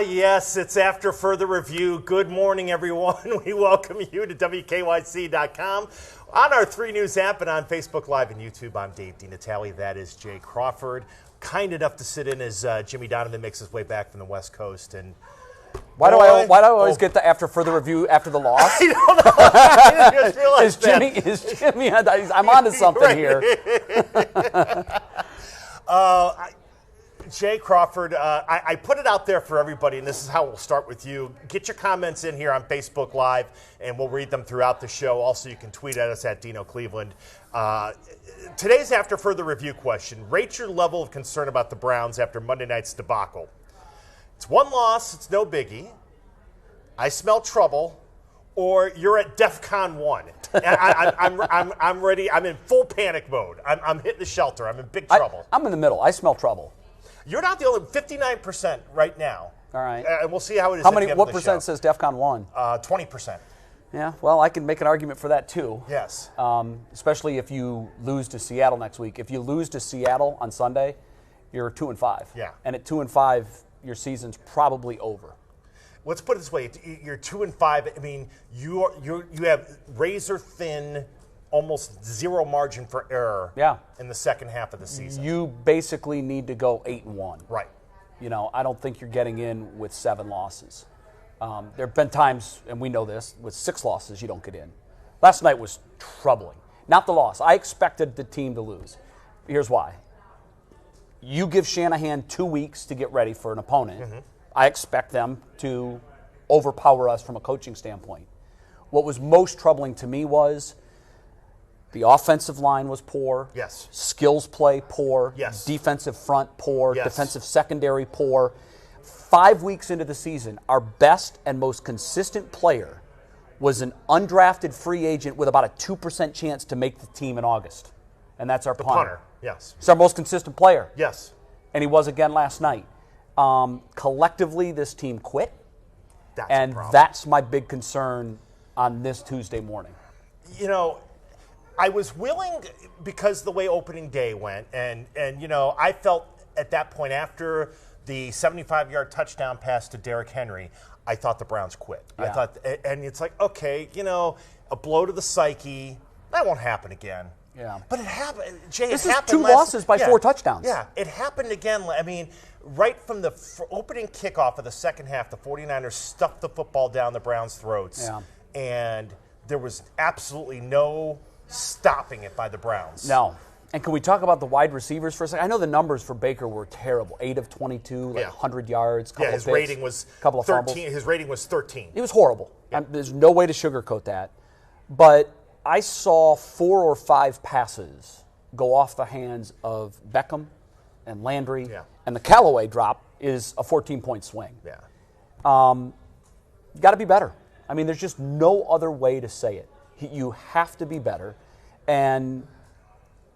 Yes, it's after further review. Good morning, everyone. We welcome you to WKYC.com. On our 3 News app and on Facebook Live and YouTube, I'm Dave DeNatale. That is Jay Crawford. Kind enough to sit in as Jimmy Donovan makes his way back from the West Coast. And why do I always get the after further review after the loss? I don't know. I just realized is Jimmy? I'm onto something here. Jay Crawford, I put it out there for everybody, and this is how we'll start with you. Get your comments in here on Facebook Live, and we'll read them throughout the show. Also, you can tweet at us at Dino Cleveland. Today's after further review question: rate your level of concern about the Browns after Monday night's debacle. It's 1 loss, it's no biggie. I smell trouble, or you're at DEFCON 1. I'm ready. I'm in full panic mode. I'm hitting the shelter. I'm in big trouble. I'm in the middle. I smell trouble. You're not the only 59% right now. All right. And we'll see how it is. What percent says DEFCON 1? 20%. Yeah, well, I can make an argument for that too. Yes. Especially if you lose to Seattle next week. If you lose to Seattle on Sunday, you're 2-5. Yeah. And at 2-5, your season's probably over. Let's put it this way: you're 2-5. I mean, you have razor thin, almost zero margin for error. Yeah. In the second half of the season, you basically need to go 8-1. Right. You know, I don't think you're getting in with 7 losses. There have been times, and we know this, with 6 losses you don't get in. Last night was troubling. Not the loss. I expected the team to lose. Here's why. You give Shanahan 2 weeks to get ready for an opponent. Mm-hmm. I expect them to overpower us from a coaching standpoint. What was most troubling to me was the offensive line was poor. Yes. Skills play poor. Yes. Defensive front poor. Yes. Defensive secondary poor. 5 weeks into the season, our best and most consistent player was an undrafted free agent with about a 2% chance to make the team in August. And that's our punter. Yes. He's our most consistent player. Yes. And he was again last night. Collectively, this team quit. That's my big concern on this Tuesday morning. You know, I was willing, because the way opening day went, and you know, I felt at that point after the 75-yard touchdown pass to Derrick Henry, I thought the Browns quit. Yeah. I thought, and it's like, okay, you know, a blow to the psyche, that won't happen again. Yeah. But it happened, Jay. This it is happened 2 losses by 4 touchdowns. Yeah, it happened again. I mean, right from the opening kickoff of the second half, the 49ers stuffed the football down the Browns' throats. Yeah. And there was absolutely no stopping it by the Browns. No. And can we talk about the wide receivers for a second? I know the numbers for Baker were terrible. 8 of 22, 100 yards, couple of his picks, rating was couple of 13. Fumbles. His rating was 13. It was horrible. Yeah. There's no way to sugarcoat that. But I saw 4 or 5 passes go off the hands of Beckham and Landry. Yeah. And the Callaway drop is a 14-point swing. Yeah. Got to be better. I mean, there's just no other way to say it. You have to be better. And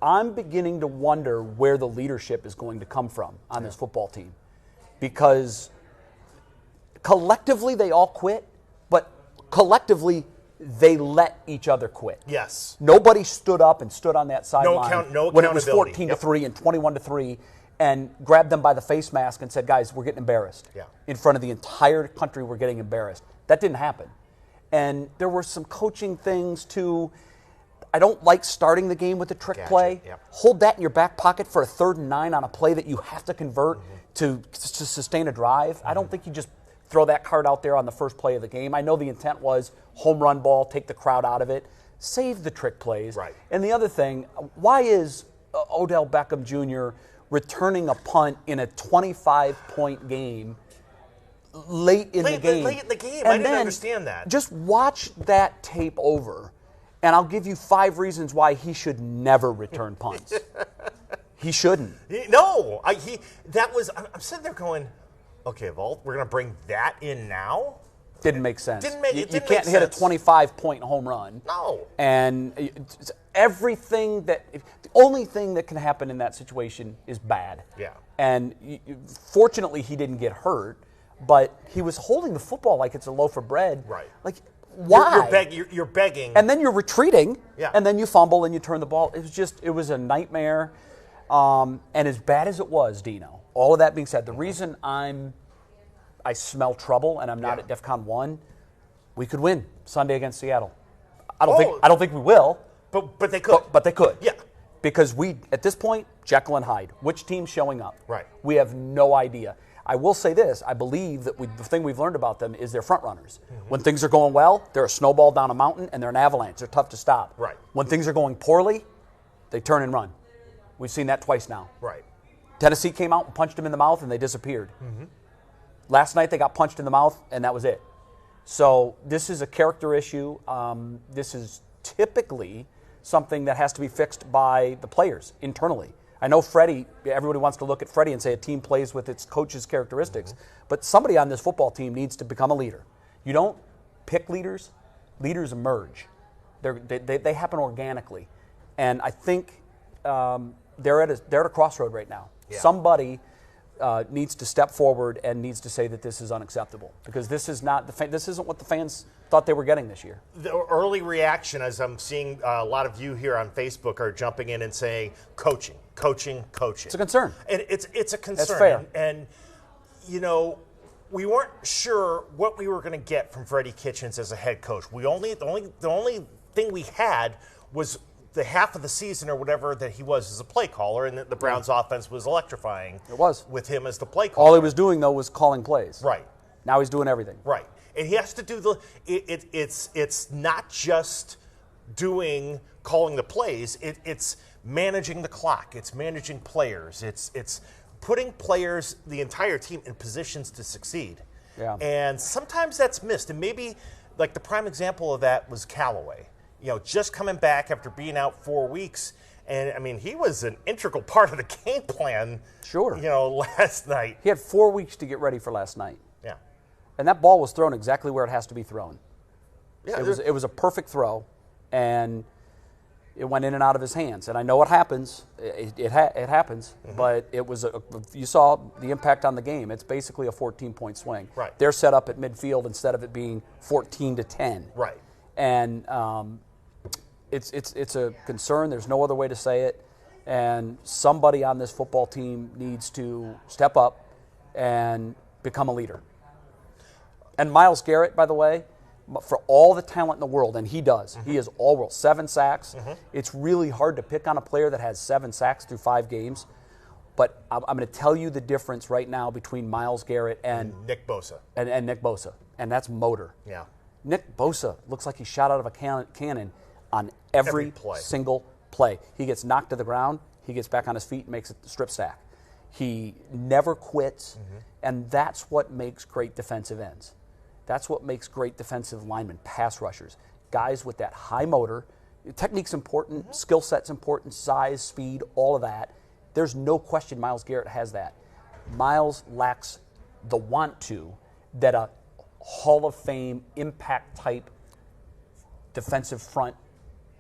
I'm beginning to wonder where the leadership is going to come from on this football team. Because collectively they all quit, but collectively they let each other quit. Yes. Nobody stood up and stood on that sideline no when it was accountability. 14-3 and 21-3 and grabbed them by the face mask and said, guys, we're getting embarrassed. Yeah. In front of the entire country, we're getting embarrassed. That didn't happen. And there were some coaching things too. I don't like starting the game with a trick play. Yep. Hold that in your back pocket for a 3rd and 9 on a play that you have to convert to sustain a drive. I don't think you just throw that card out there on the first play of the game. I know the intent was home run ball, take the crowd out of it, save the trick plays. Right. And the other thing, why is Odell Beckham Jr. returning a punt in a 25-point game late in the game? Late in the game. And I didn't understand that. Just watch that tape over, and I'll give you 5 reasons why he should never return punts. He shouldn't. I'm sitting there going, okay, Volt, we're going to bring that in now? Didn't make sense. You can't hit a 25-point home run. No. And the only thing that can happen in that situation is bad. Yeah. And fortunately, he didn't get hurt, but he was holding the football like it's a loaf of bread. Right. Like, why? You're begging. And then you're retreating. Yeah. And then you fumble and you turn the ball. It was a nightmare. And as bad as it was, Dino, all of that being said, the reason I'm I smell trouble and I'm not at DEFCON 1, we could win Sunday against Seattle. I don't think we will. But they could. But they could. Yeah. Because we, at this point, Jekyll and Hyde. Which team's showing up? Right. We have no idea. I will say this. I believe that the thing we've learned about them is they're front runners. Mm-hmm. When things are going well, they're a snowball down a mountain and they're an avalanche. They're tough to stop. Right. When things are going poorly, they turn and run. We've seen that twice now. Right. Tennessee came out and punched them in the mouth and they disappeared. Mm-hmm. Last night they got punched in the mouth and that was it. So this is a character issue. This is typically something that has to be fixed by the players internally. I know Freddie, everybody wants to look at Freddie and say a team plays with its coach's characteristics, mm-hmm. but somebody on this football team needs to become a leader. You don't pick leaders. Leaders emerge. They happen organically. And I think they're at a crossroad right now. Yeah. Somebody needs to step forward and needs to say that this is unacceptable because this isn't what the fans thought they were getting this year. The early reaction, as I'm seeing a lot of you here on Facebook are jumping in and saying, coaching. It's a concern. And it's a concern. That's fair. And you know, we weren't sure what we were going to get from Freddie Kitchens as a head coach. The only thing we had was the half of the season or whatever that he was as a play caller, and the Browns' offense was electrifying. It was. With him as the play caller. All he was doing, though, was calling plays. Right. Now he's doing everything. Right. And he has to do it's not just calling the plays, it's managing the clock, it's managing players, it's putting players, the entire team, in positions to succeed. Yeah. And sometimes that's missed. And maybe, like, the prime example of that was Callaway. You know, just coming back after being out 4 weeks. And, I mean, he was an integral part of the game plan, sure. You know, last night. He had 4 weeks to get ready for last night. Yeah. And that ball was thrown exactly where it has to be thrown. Yeah, it was a perfect throw, and it went in and out of his hands. And I know it happens. It happens, mm-hmm. but it was you saw the impact on the game. It's basically a 14-point swing. Right. They're set up at midfield instead of it being 14-10. Right. And it's a concern. There's no other way to say it. And somebody on this football team needs to step up and become a leader. And Myles Garrett, by the way, for all the talent in the world, and he does. Mm-hmm. He is all world. 7 sacks. Mm-hmm. It's really hard to pick on a player that has 7 sacks through 5 games. But I'm going to tell you the difference right now between Myles Garrett and Nick Bosa. And Nick Bosa. And that's motor. Yeah. Nick Bosa looks like he shot out of a cannon on every single play. He gets knocked to the ground. He gets back on his feet and makes a strip sack. He never quits. Mm-hmm. And that's what makes great defensive ends. That's what makes great defensive linemen, pass rushers, guys with that high motor. Technique's important, mm-hmm. skill set's important, size, speed, all of that. There's no question Myles Garrett has that. Myles lacks the want to that a Hall of Fame impact type defensive front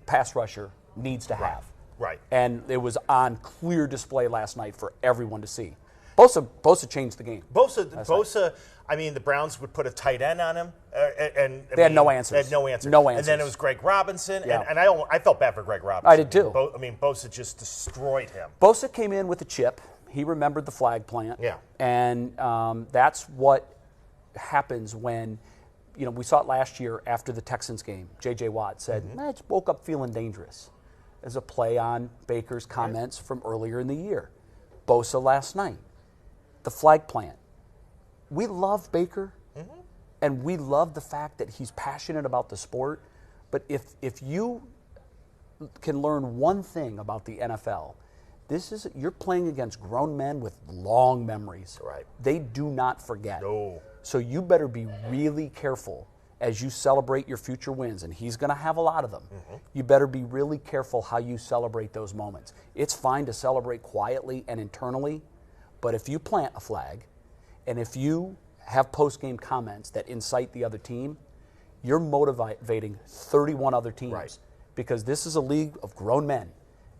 pass rusher needs to have. Right. And it was on clear display last night for everyone to see. Bosa changed the game. Bosa. I mean, the Browns would put a tight end on him, and they had no answers. They had no answers. No answers. And then it was Greg Robinson, yeah. and I felt bad for Greg Robinson. I did too. Bosa just destroyed him. Bosa came in with a chip. He remembered the flag plant. Yeah. And that's what happens when, you know, we saw it last year after the Texans game. J.J. Watt said, mm-hmm. I just woke up feeling dangerous, as a play on Baker's comments from earlier in the year. Bosa last night. The flag plant. We love Baker, mm-hmm. and we love the fact that he's passionate about the sport. But if you can learn one thing about the NFL, you're playing against grown men with long memories. Right. They do not forget. No. So you better be really careful as you celebrate your future wins, and he's going to have a lot of them. Mm-hmm. You better be really careful how you celebrate those moments. It's fine to celebrate quietly and internally, but if you plant a flag, and if you have post-game comments that incite the other team, you're motivating 31 other teams. Right. Because this is a league of grown men,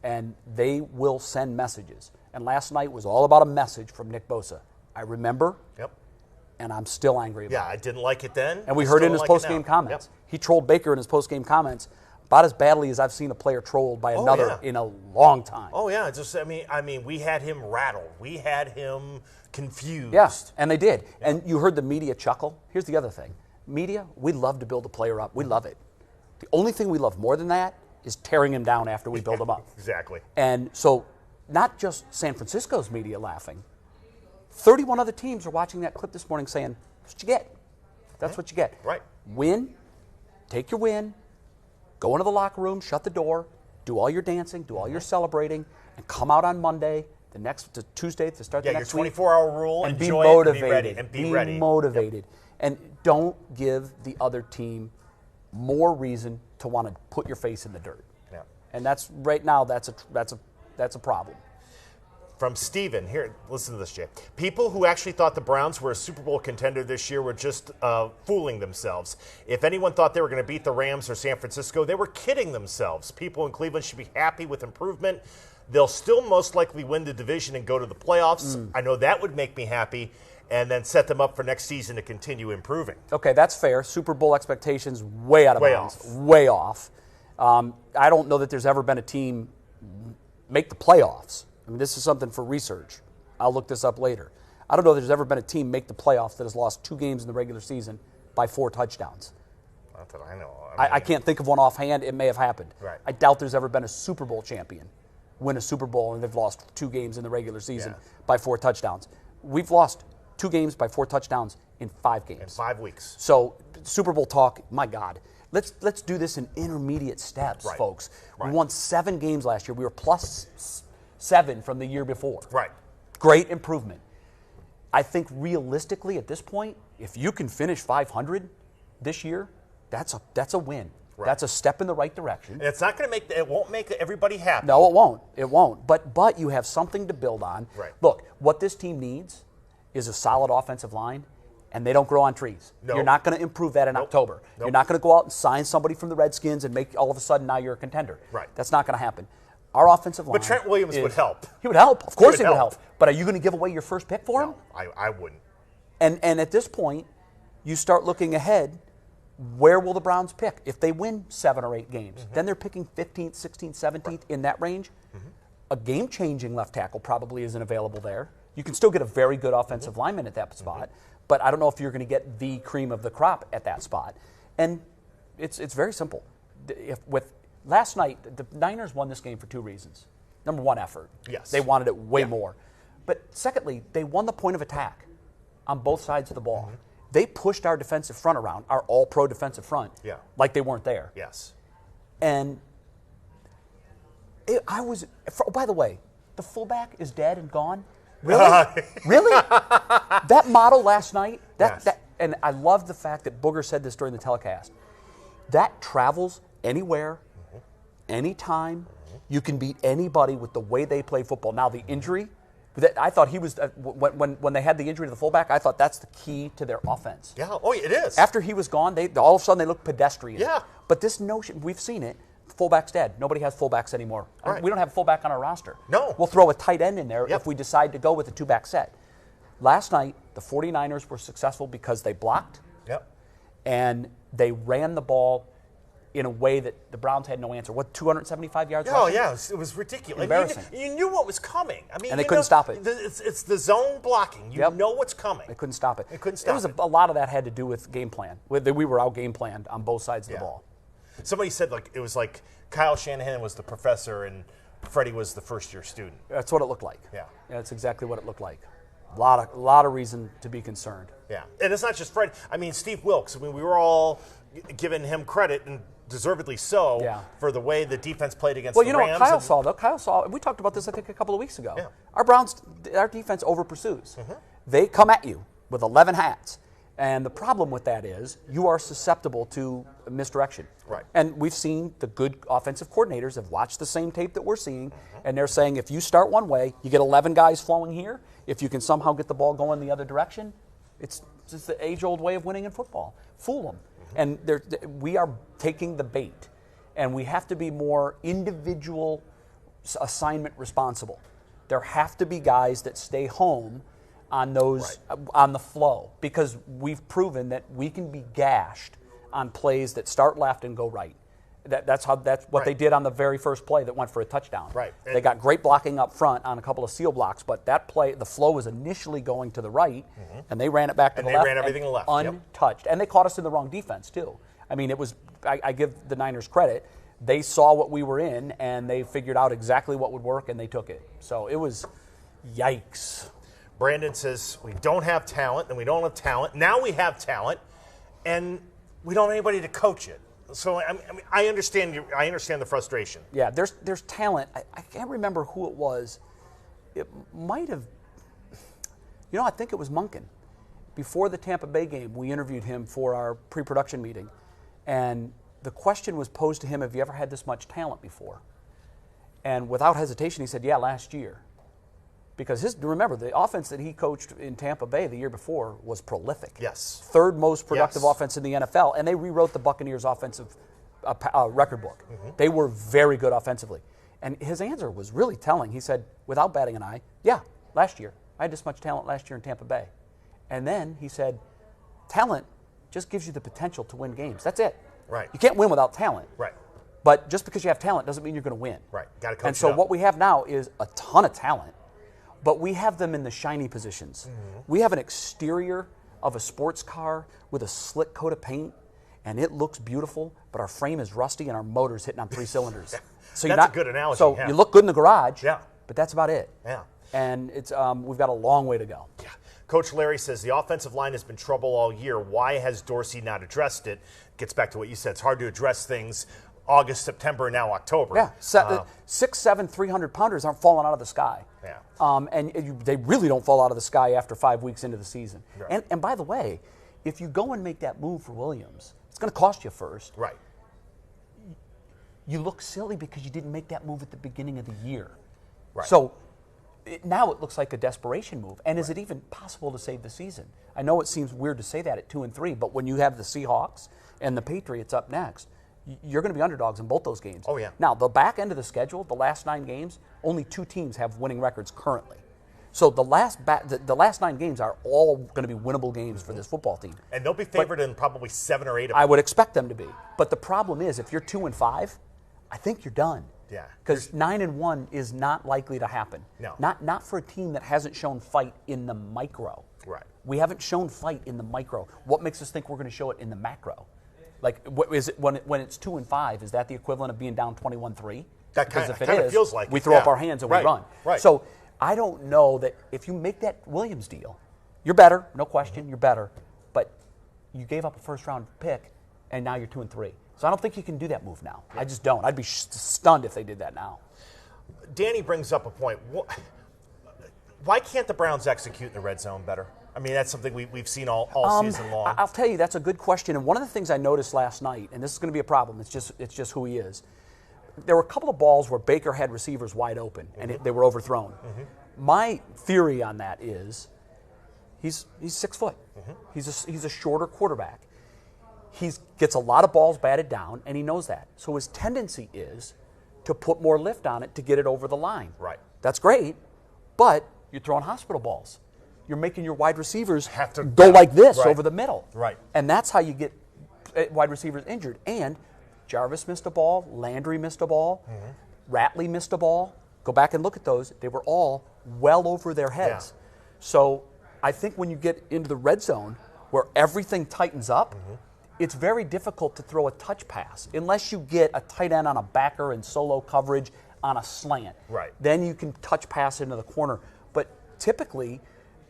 and they will send messages. And last night was all about a message from Nick Bosa. I remember, yep. and I'm still angry about it. Yeah, I didn't like it then. And we heard it in his post-game comments. Yep. He trolled Baker in his post-game comments About as badly as I've seen a player trolled by another in a long time. Oh yeah, just I mean, we had him rattled. We had him confused. Yeah, and they did. Yeah. And you heard the media chuckle. Here's the other thing. Media, we love to build a player up. We love it. The only thing we love more than that is tearing him down after we build him up. Exactly. And so not just San Francisco's media laughing. 31 other teams are watching that clip this morning saying, that's what you get. That's what you get. Right. Win, take your win, go into the locker room, shut the door, do all your dancing, do all your celebrating, and come out on Monday, the Tuesday to start the next your week. 24-hour rule, and enjoy be motivated. It, and be ready. And be ready. Motivated. Yep. And don't give the other team more reason to want to put your face in the dirt. Yeah. And that's right now that's a problem. From Steven, here, listen to this, Jay. People who actually thought the Browns were a Super Bowl contender this year were just fooling themselves. If anyone thought they were going to beat the Rams or San Francisco, they were kidding themselves. People in Cleveland should be happy with improvement. They'll still most likely win the division and go to the playoffs. I know that would make me happy, and then set them up for next season to continue improving. Okay, that's fair. Super Bowl expectations way out of bounds. Way off. I don't know that there's ever been a team make the playoffs. I mean, this is something for research. I'll look this up later. I don't know that there's ever been a team make the playoffs that has lost 2 games in the regular season by 4 touchdowns. Not that I know. I can't think of one offhand. It may have happened. Right. I doubt there's ever been a Super Bowl champion win a Super Bowl and they've lost 2 games in the regular season by 4 touchdowns. We've lost 2 games by 4 touchdowns in 5 games. In 5 weeks. So Super Bowl talk, my God. Let's do this in intermediate steps, folks. Right. We won 7 games last year. We were plus 7 from the year before. Right. Great improvement. I think realistically at this point, if you can finish 500 this year, that's a win. Right. That's a step in the right direction. And it's not going to it won't make everybody happy. No, it won't. It won't. But you have something to build on. Right. Look, what this team needs is a solid offensive line, and they don't grow on trees. No. You're not going to improve that in October. Nope. You're not going to go out and sign somebody from the Redskins and make all of a sudden now you're a contender. Right. That's not going to happen. Our offensive line. But Trent Williams would help. He would help. Of course he would help. help. But are you going to give away your first pick for him? No, I wouldn't. And at this point, you start looking ahead. Where will the Browns pick? If they win 7 or 8 games, then they're picking 15th, 16th, 17th in that range. A game-changing left tackle probably isn't available there. You can still get a very good offensive lineman at that spot, but I don't know if you're going to get the cream of the crop at that spot. And it's very simple. Last night, the Niners won this game for 2 reasons. Number 1, effort. Yes. They wanted it way more. But secondly, they won the point of attack on both sides of the ball. They pushed our defensive front around, our all-pro defensive front, like they weren't there. Yes. And by the way, the fullback is dead and gone? Really? Really? That model last night, and I love the fact that Booger said this during the telecast. That travels anywhere, anytime. You can beat anybody with the way they play football. Now, the injury, I thought he was, when they had the injury to the fullback, I thought that's the key to their offense. Yeah, it is. After he was gone, all of a sudden they look pedestrian. Yeah. But this notion, we've seen it, fullback's dead. Nobody has fullbacks anymore. Right. We don't have a fullback on our roster. No. We'll throw a tight end in there if we decide to go with a 2-back set. Last night, the 49ers were successful because they blocked and they ran the ball in a way that the Browns had no answer. 275 yards? Oh, yeah, it was ridiculous. Embarrassing. You knew what was coming. I mean, and they couldn't stop it. It's the zone blocking. You know what's coming. They couldn't stop it. A lot of that had to do with game plan. We were out game planned on both sides of the ball. Somebody said it was like Kyle Shanahan was the professor and Freddie was the first-year student. That's what it looked like. Yeah. That's exactly what it looked like. A lot of reason to be concerned. Yeah, and it's not just Freddie. I mean, Steve Wilks. I mean, we were all giving him credit, and deservedly so, for the way the defense played against the Rams. Well, you know what Kyle saw, though? Kyle saw, we talked about this, I think, a couple of weeks ago. Yeah. Our defense over-pursues. They come at you with 11 hats. And the problem with that is you are susceptible to misdirection. Right. And we've seen the good offensive coordinators have watched the same tape that we're seeing, and they're saying if you start one way, you get 11 guys flowing here. If you can somehow get the ball going the other direction, it's just the age-old way of winning in football. Fool them. And we are taking the bait, and we have to be more individual assignment responsible. There have to be guys that stay home on those on the flow, because we've proven that we can be gashed on plays that start left and go right. That's what they did on the very first play that went for a touchdown. Right. They got great blocking up front on a couple of seal blocks, but that play, the flow was initially going to the right, and they ran it back to the left. And they ran everything to the left. Untouched. And they caught us in the wrong defense, too. I mean, it was, I give the Niners credit. They saw what we were in, and they figured out exactly what would work, and they took it. So it was yikes. Brandon says, we don't have talent, and we don't have talent. Now we have talent, and we don't have anybody to coach it. So I understand the frustration. Yeah, there's talent. I can't remember who it was. It might have, I think it was Munkin. Before the Tampa Bay game, we interviewed him for our pre-production meeting, and the question was posed to him, have you ever had this much talent before? And without hesitation, he said, yeah, last year. Because remember, the offense that he coached in Tampa Bay the year before was prolific. Yes. Third most productive offense in the NFL, and they rewrote the Buccaneers' offensive record book. They were very good offensively. And his answer was really telling. He said, without batting an eye, yeah, last year. I had this much talent last year in Tampa Bay. And then he said, talent just gives you the potential to win games. That's it. Right. You can't win without talent. Right. But just because you have talent doesn't mean you're going to win. Right. Got to coach And so what we have now is a ton of talent, but we have them in the shiny positions. We have an exterior of a sports car with a slick coat of paint, and it looks beautiful, but our frame is rusty and our motor's hitting on 3 cylinders. So that's a good analogy. So you look good in the garage, but that's about it. Yeah. And it's we've got a long way to go. Yeah. Coach Larry says the offensive line has been trouble all year. Why has Dorsey not addressed it? Gets back to what you said. It's hard to address things August, September, and now October. Yeah, 6'7", 300-pounders aren't falling out of the sky. Yeah. They really don't fall out of the sky after 5 weeks into the season. Right. And by the way, if you go and make that move for Williams, it's going to cost you first. Right. You look silly because you didn't make that move at the beginning of the year. Right. So now it looks like a desperation move. And is it even possible to save the season? I know it seems weird to say that at 2-3, but when you have the Seahawks and the Patriots up next, you're going to be underdogs in both those games. Oh, yeah. Now, the back end of the schedule, the last 9 games, only 2 teams have winning records currently. So the last 9 games are all going to be winnable games for this football team. And they'll be favored in probably 7 or 8 of them. I would expect them to be. But the problem is, if you're 2-5, I think you're done. Yeah. Because 9-1 is not likely to happen. No. Not for a team that hasn't shown fight in the micro. Right. We haven't shown fight in the micro. What makes us think we're going to show it in the macro? Like, what is it when it's 2-5? Is that the equivalent of being down 21-3? That kind of feels like we it, throw up our hands and we run. Right. So I don't know that if you make that Williams deal, you're better, no question, you're better. But you gave up a first-round pick, and now you're 2-3. So I don't think you can do that move now. I just don't. I'd be stunned if they did that now. Danny brings up a point. Why can't the Browns execute in the red zone better? I mean, that's something we've seen all season long. I'll tell you, that's a good question. And one of the things I noticed last night, and this is going to be a problem, it's just who he is. There were a couple of balls where Baker had receivers wide open, and they were overthrown. My theory on that is he's 6 foot. He's a shorter quarterback. He gets a lot of balls batted down, and he knows that. So his tendency is to put more lift on it to get it over the line. Right. That's great, but you're throwing hospital balls. You're making your wide receivers have to go like this over the middle. Right. And that's how you get wide receivers injured. And Jarvis missed a ball. Landry missed a ball. Ratley missed a ball. Go back and look at those. They were all well over their heads. Yeah. So I think when you get into the red zone where everything tightens up, it's very difficult to throw a touch pass unless you get a tight end on a backer and solo coverage on a slant. Right. Then you can touch pass into the corner. But typically,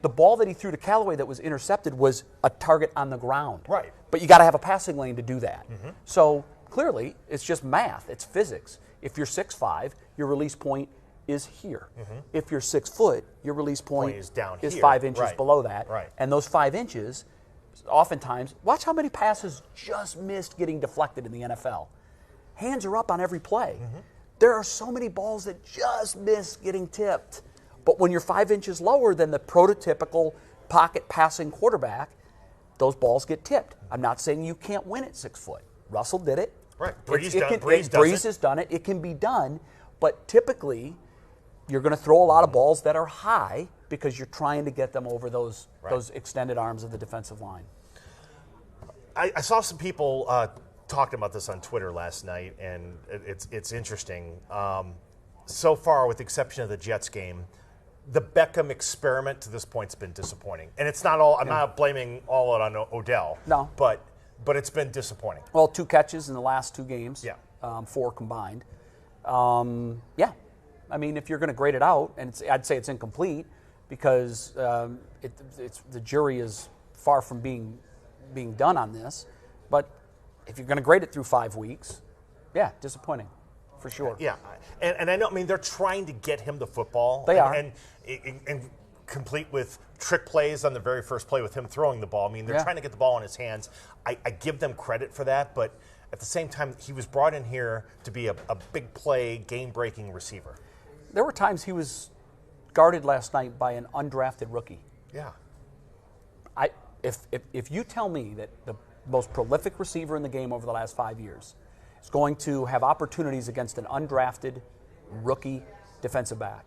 the ball that he threw to Callaway that was intercepted was a target on the ground. Right. But you got to have a passing lane to do that. So clearly, it's just math. It's physics. If you're 6'5", your release point is here. If you're 6 foot, your release point is down is here. 5 inches below that. Right. And those 5 inches, oftentimes, watch how many passes just missed getting deflected in the NFL. Hands are up on every play. There are so many balls that just miss getting tipped. But when you're 5 inches lower than the prototypical pocket passing quarterback, those balls get tipped. I'm not saying you can't win at 6 foot. Russell did it. Right. Breeze has done it. It can be done. But typically, you're going to throw a lot of balls that are high because you're trying to get them over those extended arms of the defensive line. I saw some people talking about this on Twitter last night, and it's interesting. So far, with the exception of the Jets game, the Beckham experiment to this point has been disappointing. And it's not all, I'm not blaming all on Odell. No. But it's been disappointing. Well, 2 catches in the last 2 games. Yeah. 4 combined. Yeah. I mean, if you're going to grade it out, and I'd say it's incomplete because the jury is far from being done on this. But if you're going to grade it through 5 weeks, yeah, disappointing. For sure. Yeah, and I know. I mean, they're trying to get him the football. They are, and complete with trick plays on the very first play with him throwing the ball. I mean, they're trying to get the ball in his hands. I give them credit for that, but at the same time, he was brought in here to be a big play, game-breaking receiver. There were times he was guarded last night by an undrafted rookie. Yeah. If you tell me that the most prolific receiver in the game over the last 5 years is going to have opportunities against an undrafted rookie defensive back,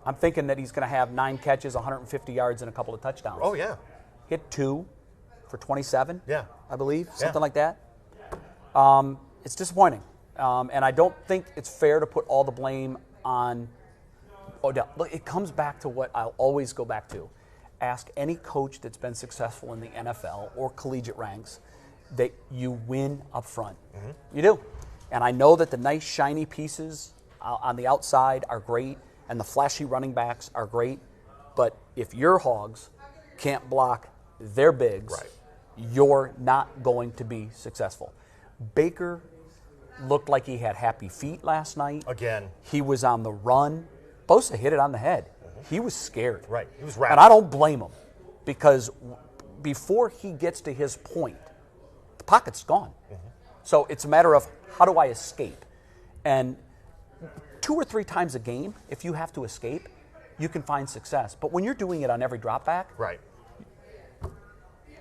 I'm thinking that he's going to have 9 catches, 150 yards, and a couple of touchdowns. Oh, yeah. Hit 2 for 27, yeah, I believe, something like that. It's disappointing. And I don't think it's fair to put all the blame on Odell. Look, it comes back to what I'll always go back to. Ask any coach that's been successful in the NFL or collegiate ranks that you win up front. Mm-hmm. You do. And I know that the nice, shiny pieces on the outside are great and the flashy running backs are great, but if your hogs can't block their bigs, you're not going to be successful. Baker looked like he had happy feet last night. Again. He was on the run. Bosa hit it on the head. Mm-hmm. He was scared. Right. He was rapid. And I don't blame him because before he gets to his point, the pocket's gone. Mm-hmm. So it's a matter of how do I escape? And 2 or 3 times a game, if you have to escape, you can find success. But when you're doing it on every drop back,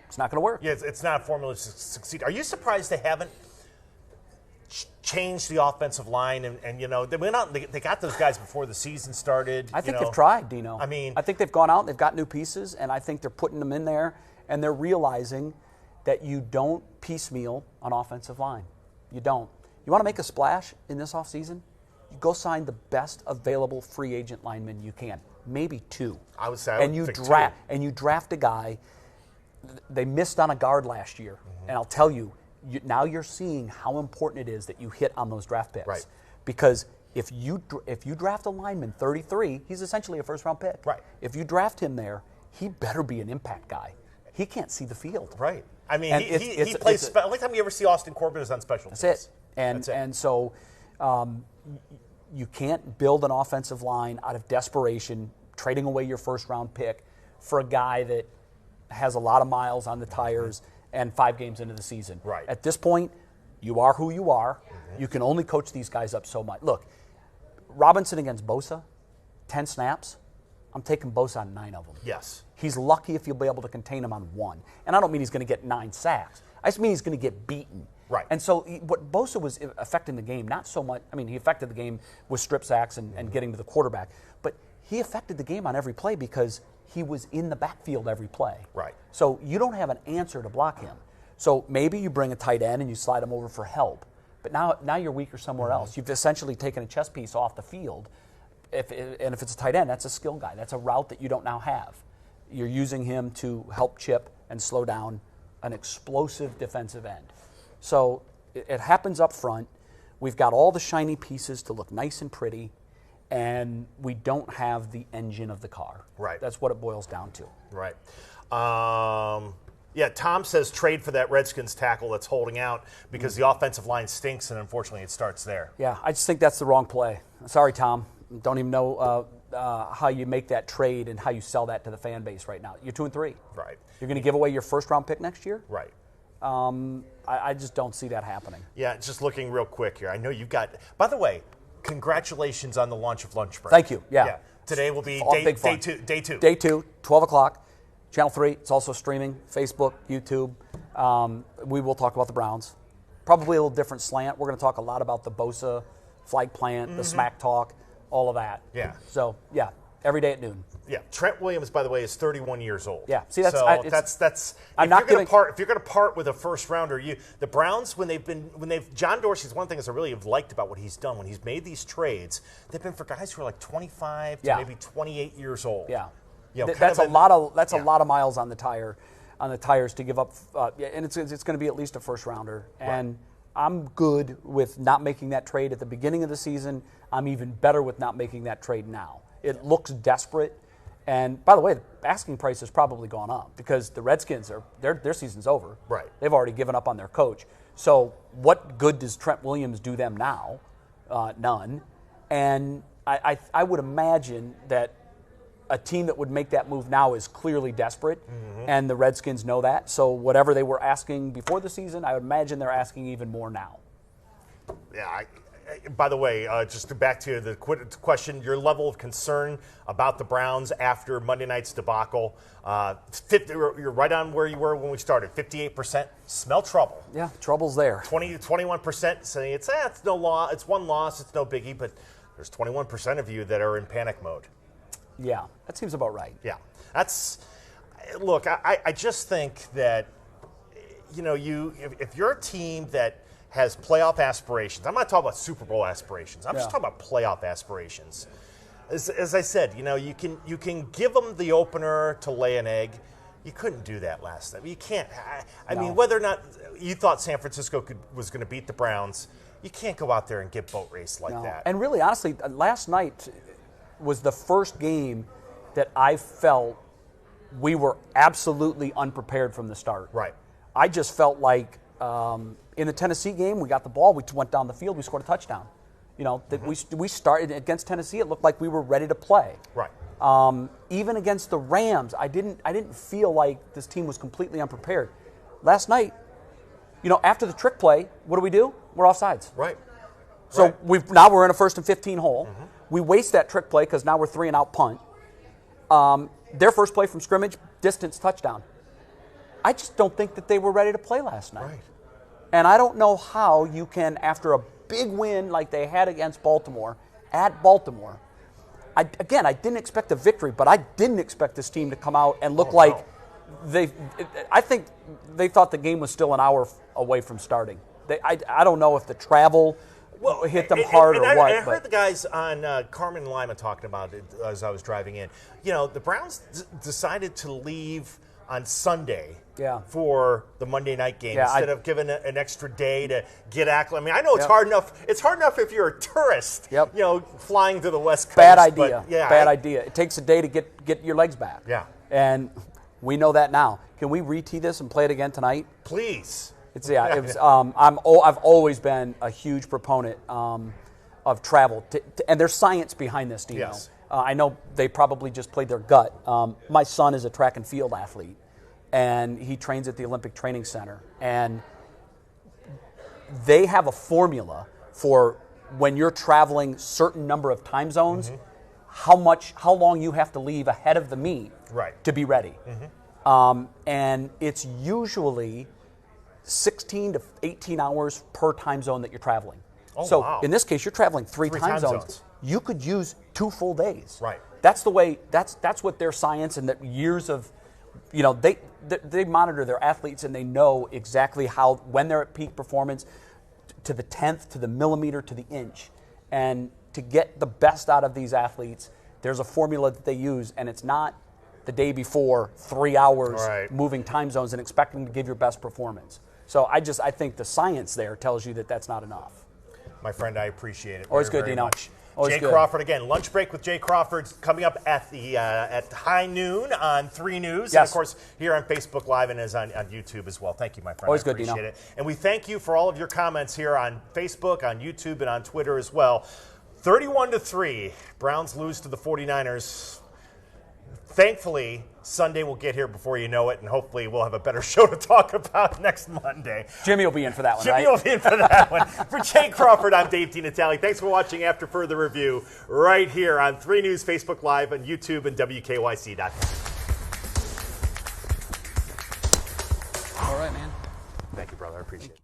it's not going to work. Yeah, it's not a formula to succeed. Are you surprised they haven't changed the offensive line? And you know, they went out and they got those guys before the season started. I think they've tried, Dino. I mean, I think they've gone out and they've got new pieces, and I think they're putting them in there, and they're realizing that you don't piecemeal an offensive line. You don't. You want to make a splash in this offseason? You go sign the best available free agent lineman you can, maybe 2. I would say, and you draft a guy. They missed on a guard last year, and I'll tell you, now you're seeing how important it is that you hit on those draft picks. Right. Because if you draft a lineman 33, he's essentially a first-round pick. Right. If you draft him there, he better be an impact guy. He can't see the field. Right. I mean, he plays. The only time you ever see Austin Corbett is on special teams. That's it. And so you can't build an offensive line out of desperation, trading away your first-round pick for a guy that has a lot of miles on the tires and 5 games into the season. Right. At this point, you are who you are. Mm-hmm. You can only coach these guys up so much. Look, Robinson against Bosa, 10 snaps. I'm taking Bosa on 9 of them. Yes. He's lucky if you'll be able to contain him on 1. And I don't mean he's going to get 9 sacks. I just mean he's going to get beaten. Right. And so what Bosa was affecting the game, not so much, I mean, he affected the game with strip sacks and getting to the quarterback, but he affected the game on every play because he was in the backfield every play. Right. So you don't have an answer to block him. So maybe you bring a tight end and you slide him over for help. But now you're weaker somewhere else. You've essentially taken a chess piece off the field. If it's a tight end, that's a skill guy. That's a route that you don't now have. You're using him to help chip and slow down an explosive defensive end. So it happens up front. We've got all the shiny pieces to look nice and pretty, and we don't have the engine of the car. Right. That's what it boils down to. Right. Yeah, Tom says trade for that Redskins tackle that's holding out because the offensive line stinks, and unfortunately it starts there. Yeah, I just think that's the wrong play. Sorry, Tom. Don't even know how you make that trade and how you sell that to the fan base right now. You're 2-3. Right. You're going to give away your first-round pick next year? Right. I just don't see that happening. Yeah, just looking real quick here. I know you've got, by the way, congratulations on the launch of Lunch Break. Thank you. Yeah. Today will be day 2. Day 2, 12 o'clock, Channel 3. It's also streaming, Facebook, YouTube. We will talk about the Browns. Probably a little different slant. We're going to talk a lot about the Bosa flag plant, the smack talk, all of that. Yeah. So, yeah, every day at noon. Yeah, Trent Williams, by the way, is 31 years old. Yeah, see, that's I'm not going to part. If you're going to part with a first rounder, the Browns when they've John Dorsey's one thing I really have liked about what he's done when he's made these trades, they've been for guys who are like 25 to maybe 28 years old. Yeah, that's a lot of miles on the tires to give up, and it's going to be at least a first rounder. And I'm good with not making that trade at the beginning of the season. I'm even better with not making that trade now. It looks desperate. And by the way, the asking price has probably gone up because the Redskins their season's over. Right. They've already given up on their coach. So what good does Trent Williams do them now? None. And I would imagine that a team that would make that move now is clearly desperate, and the Redskins know that. So whatever they were asking before the season, I would imagine they're asking even more now. Yeah. By the way, just back to the question, your level of concern about the Browns after Monday night's debacle, you're right on where you were when we started. 58% smell trouble. Yeah, trouble's there. 21% saying it's no loss, it's one loss, it's no biggie, but there's 21% of you that are in panic mode. Yeah, that seems about right. Yeah, look, I just think that, if you're a team that has playoff aspirations. I'm not talking about Super Bowl aspirations. I'm just talking about playoff aspirations. As I said, you can give them the opener to lay an egg. You couldn't do that last time. You can't. I mean, whether or not you thought San Francisco was going to beat the Browns, you can't go out there and get boat raced like that. And really, honestly, last night was the first game that I felt we were absolutely unprepared from the start. Right. I just felt like in the Tennessee game, we got the ball, we went down the field, we scored a touchdown. We started against Tennessee. It looked like we were ready to play. Right. Even against the Rams, I didn't feel like this team was completely unprepared. Last night, after the trick play, what do? We're offsides. Right. So now we're in a 1st and 15 hole. We waste that trick play because now we're 3-and-out punt. Their first play from scrimmage, distance touchdown. I just don't think that they were ready to play last night. Right. And I don't know how you can, after a big win like they had against Baltimore, at Baltimore, I didn't expect a victory, but I didn't expect this team to come out and look like I think they thought the game was still an hour away from starting. I don't know if the travel hit them hard or what. I heard the guys on Carmen and Lima talking about it as I was driving in. The Browns decided to leave on Sunday for the Monday night game instead of giving an extra day to get acclimated. I mean, I know it's hard enough. It's hard enough if you're a tourist, flying to the West Coast. Bad idea. Bad idea. It takes a day to get your legs back. Yeah. And we know that now. Can we re-tee this and play it again tonight? Please. I've always been a huge proponent of travel, and there's science behind this, Dino. Yes. I know they probably just played their gut. My son is a track and field athlete, and he trains at the Olympic Training Center. And they have a formula for when you're traveling certain number of time zones, how long you have to leave ahead of the meet to be ready. And it's usually 16 to 18 hours per time zone that you're traveling. In this case, you're traveling three time zones. You could use 2 full days. Right. That's the way. That's what their science and the years of, they monitor their athletes and they know exactly when they're at peak performance, to the 10th, to the millimeter, to the inch, and to get the best out of these athletes, there's a formula that they use, and it's not the day before 3 hours moving time zones and expecting to give your best performance. So I think the science there tells you that that's not enough. My friend, I appreciate it. Always good, Dino. Much. Always Jay good. Crawford again. Lunch break with Jay Crawford coming up at high noon on 3 News. Yes. And, of course, here on Facebook Live and is on YouTube as well. Thank you, my friend. Always I good, appreciate Dino. it. And we thank you for all of your comments here on Facebook, on YouTube, and on Twitter as well. 31-3, Browns lose to the 49ers. Thankfully, Sunday will get here before you know it, and hopefully we'll have a better show to talk about next Monday. Jimmy will be in for that one, Jimmy will be in for that one. For Jay Crawford, I'm Dave DeNatale. Thanks for watching After Further Review right here on 3 News, Facebook Live, and YouTube, and WKYC.com. All right, man. Thank you, brother. I appreciate it.